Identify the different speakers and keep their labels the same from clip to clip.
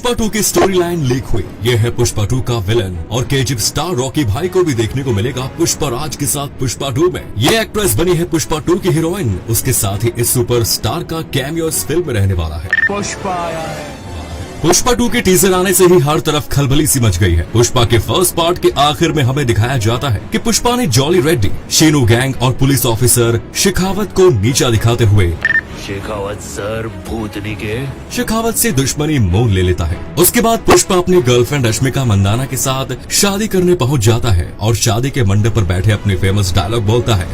Speaker 1: पुष्पा 2 की story line leak हुई। ये है पुष्पा 2 का विलन और केजीएफ स्टार रॉकी भाई को भी देखने को मिलेगा पुष्पा राज के साथ पुष्पा 2 में। ये एक्ट्रेस बनी है पुष्पा 2 की हीरोइन। उसके साथ ही इस सुपरस्टार का कैमियो इस फिल्म में रहने वाला है।
Speaker 2: पुष्पा आया है।
Speaker 1: पुष्पा 2 के टीजर आने से ही हर तरफ खलबली सी मच गई है। पुष्पा के फर्स्ट पार्ट के आखिर में हमें दिखाया जाता है कि पुष्पा ने जॉली रेड्डी, शीनू गैंग और पुलिस ऑफिसर शेखावत को नीचा दिखाते हुए
Speaker 2: शेखावत सर भूतनी के
Speaker 1: शेखावत से दुश्मनी मोल ले लेता है। उसके बाद पुष्पा अपनी गर्लफ्रेंड रश्मिका मंदाना के साथ शादी करने पहुंच जाता है और शादी के मंडप पर बैठे अपने फेमस डायलॉग बोलता है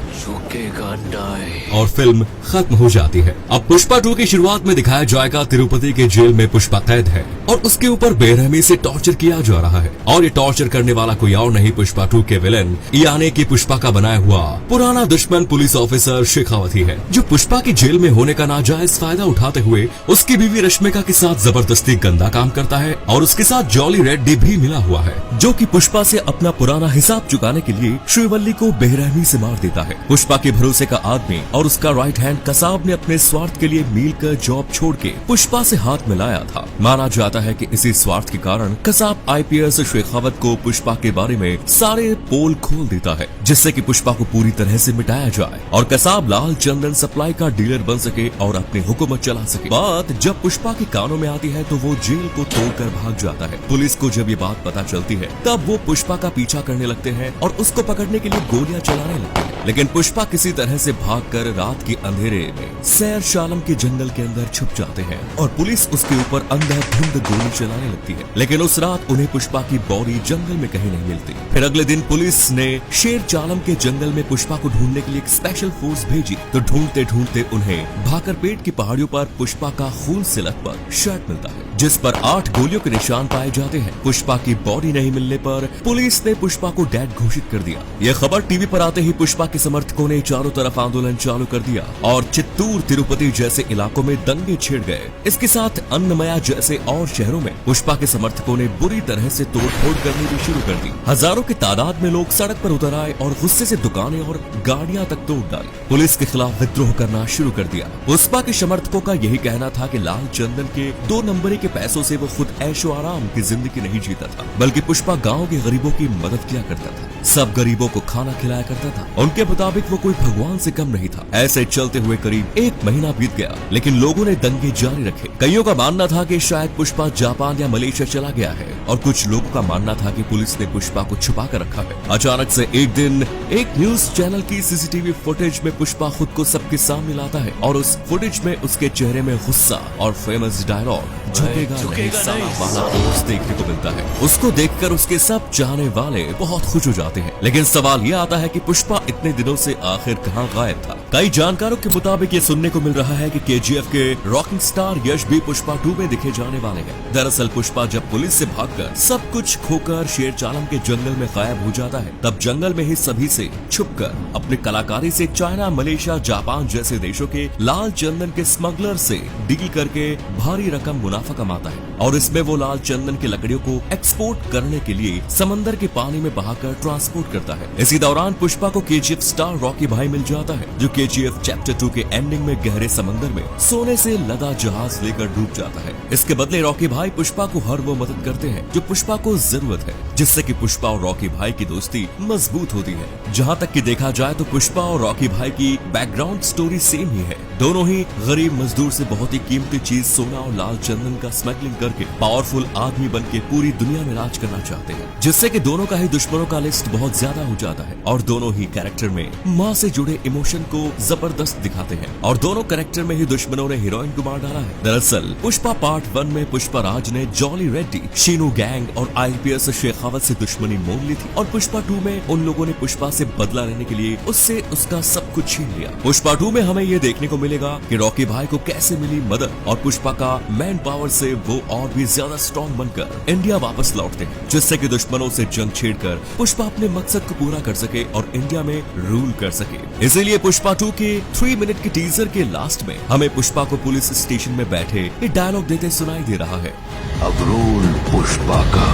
Speaker 1: और फिल्म खत्म हो जाती है। अब पुष्पा 2 की शुरुआत में दिखाया जाएगा तिरुपति के जेल में पुष्पा कैद है और उसके ऊपर बेरहमी से टॉर्चर किया जा रहा है और ये टॉर्चर करने वाला कोई और नहीं पुष्पा 2 के विलन यानी कि पुष्पा का बनाया हुआ पुराना दुश्मन पुलिस ऑफिसर शेखावत ही है, जो पुष्पा की जेल में होने का नाजायज फायदा उठाते हुए उसकी बीवी रश्मिका के साथ जबरदस्ती गंदा काम करता है और उसके साथ जॉली रेड्डी भी मिला हुआ है, जो कि पुष्पा से अपना पुराना हिसाब चुकाने के लिए श्रीवल्ली को बेरहमी से मार देता है। पुष्पा के भरोसे का आदमी और उसका राइट हैंड कसाब ने अपने स्वार्थ के लिए मील कर जॉब छोड़ के पुष्पा से हाथ मिलाया था। माना जाता है कि इसी स्वार्थ के कारण कसाब आईपीएस शेखावत को पुष्पा के बारे में सारे पोल खोल देता है, जिससे कि पुष्पा को पूरी तरह से मिटाया जाए और कसाब लाल चंदन सप्लाई का डीलर बन सके और अपनी हुकूमत चला सके। बात जब पुष्पा के कानों में आती है तो वो जेल को तोड़कर भाग जाता है। पुलिस को जब ये बात पता चलती है तब वो पुष्पा का पीछा करने लगते हैं और उसको पकड़ने के लिए गोलियां चलाने लगते हैं, लेकिन पुष्पा किसी तरह से भागकर रात के अंधेरे में सैर शालम के जंगल के अंदर छुप जाते हैं और पुलिस उसके ऊपर अंधाधुंध गोली चलाने लगती है, लेकिन उस रात उन्हें पुष्पा की बॉडी जंगल में कहीं नहीं मिलती। फिर अगले दिन पुलिस ने शेर चालम के जंगल में पुष्पा को ढूंढने के लिए एक स्पेशल फोर्स भेजी, तो ढूंढते ढूंढते उन्हें भाकरपेट की पहाड़ियों पर पुष्पा का खून से लथपथ शर्ट मिलता है, जिस पर 8 गोलियों के निशान पाए जाते हैं। पुष्पा की बॉडी नहीं मिलने पर पुलिस ने पुष्पा को डेड घोषित कर दिया। यह खबर टीवी पर आते ही पुष्पा के समर्थकों ने चारों तरफ आंदोलन चालू कर दिया और चित्तूर, तिरुपति जैसे इलाकों में दंगे छिड़ गए। इसके साथ अन्नमया जैसे और शहरों में पुष्पा के समर्थकों ने बुरी तरह से तोड़फोड़ करनी भी शुरू कर दी। हजारों की तादाद में लोग सड़क पर उतर आए और गुस्से से दुकानें और गाड़ियां तक तोड़ डाली। पुलिस के खिलाफ विद्रोह करना शुरू कर दिया। पुष्पा के समर्थकों का यही कहना था कि लाल चंदन के 2 नंबरी के पैसों से वो खुद ऐशो आराम की जिंदगी नहीं जीता था, बल्कि पुष्पा गाँव के गरीबों की मदद किया करता था, सब गरीबों को खाना खिलाया करता था। उनके मुताबिक वो कोई भगवान से कम नहीं था। ऐसे चलते हुए करीब 1 महीना बीत गया, लेकिन लोगों ने दंगे जारी रखे। कईयों का मानना था कि शायद पुष्पा जापान या मलेशिया चला गया है और कुछ लोगों का मानना था कि पुलिस ने पुष्पा को छुपा कर रखा है। अचानक से एक दिन एक न्यूज चैनल की सीसीटीवी फुटेज में पुष्पा खुद को सबके सामने लाता है और उस फुटेज में उसके चेहरे में गुस्सा और फेमस डायलॉग झुकेगा नहीं साला वाला पोस्ट देखने को मिलता है। उसको देखकर उसके सब चाहने वाले बहुत खुश हो जाते हैं, लेकिन सवाल ये आता है कि पुष्पा इतने दिनों से आखिर कहाँ गायब था। कई जानकारों के मुताबिक ये सुनने को मिल रहा है कि केजीएफ के रॉकिंग स्टार यश भी पुष्पा 2 में दिखे जाने वाले हैं। दरअसल पुष्पा जब पुलिस से भागकर सब कुछ खोकर शेर चालम के जंगल में गायब हो जाता है, तब जंगल में ही सभी से छुपकर अपनी कलाकारी से चाइना, मलेशिया, जापान जैसे देशों के लाल चंदन के स्मगलर से डील करके भारी रकम मुनाफा कमाता है और इसमें वो लाल चंदन की लकड़ियों को एक्सपोर्ट करने के लिए समंदर के पानी में बहाकर ट्रांसपोर्ट करता है। इसी दौरान पुष्पा को केजीएफ स्टार रॉकी भाई मिल जाता है, जो केजीएफ चैप्टर 2 के एंडिंग में गहरे समंदर में सोने से लदा जहाज लेकर डूब जाता है। इसके बदले रॉकी भाई पुष्पा को हर वो मदद करते हैं जो पुष्पा को जरूरत है, जिससे कि पुष्पा और रॉकी भाई की दोस्ती मजबूत होती है। जहाँ तक कि देखा जाए तो पुष्पा और रॉकी भाई की बैकग्राउंड स्टोरी सेम ही है। दोनों ही गरीब मजदूर से बहुत ही कीमती चीज सोना और लाल चंदन का स्मगलिंग करके पावरफुल आदमी बन के पूरी दुनिया में राज करना चाहते हैं, जिससे कि दोनों का ही दुश्मनों का लिस्ट बहुत ज्यादा हो जाता है और दोनों ही कैरेक्टर में माँ से जुड़े इमोशन को जबरदस्त दिखाते हैं और दोनों कैरेक्टर में ही दुश्मनों ने हीरोइन को मार डाला है। दरअसल पुष्पा पार्ट 1 में पुष्पा राज ने जॉली रेड्डी, शीनू गैंग और आईपीएस शेखावत से दुश्मनी मोल ली थी और पुष्पा 2 में उन लोगों ने पुष्पा से बदला लेने के लिए उससे उसका सब कुछ छीन लिया। पुष्पा 2 में हमें ये देखने को मिलेगा कि रॉकी भाई को कैसे मिली मदद और पुष्पा का मैन पावर से वो और भी ज्यादा स्ट्रॉन्ग बनकर इंडिया वापस लौटते हैं, जिससे कि दुश्मनों से जंग छेड़कर पुष्पा अपने मकसद को पूरा कर सके और इंडिया में रूल कर सके। इसीलिए पुष्पा 2 के 3 मिनट के टीजर के लास्ट में हमें पुष्पा को पुलिस स्टेशन में बैठे ये डायलॉग देते सुनाई दे रहा है,
Speaker 3: अब रूल पुष्पा का।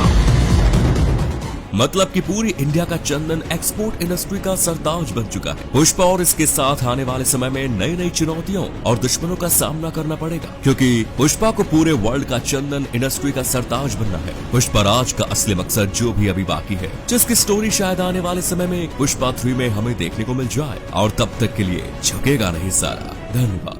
Speaker 1: मतलब कि पूरी इंडिया का चंदन एक्सपोर्ट इंडस्ट्री का सरताज बन चुका है। पुष्पा और इसके साथ आने वाले समय में नई नई चुनौतियों और दुश्मनों का सामना करना पड़ेगा, क्योंकि पुष्पा को पूरे वर्ल्ड का चंदन इंडस्ट्री का सरताज बनना है। पुष्पा राज का असली मकसद जो भी अभी बाकी है, जिसकी स्टोरी शायद आने वाले समय में पुष्पा 3 में हमें देखने को मिल जाए। और तब तक के लिए झुकेगा नहीं साला। धन्यवाद।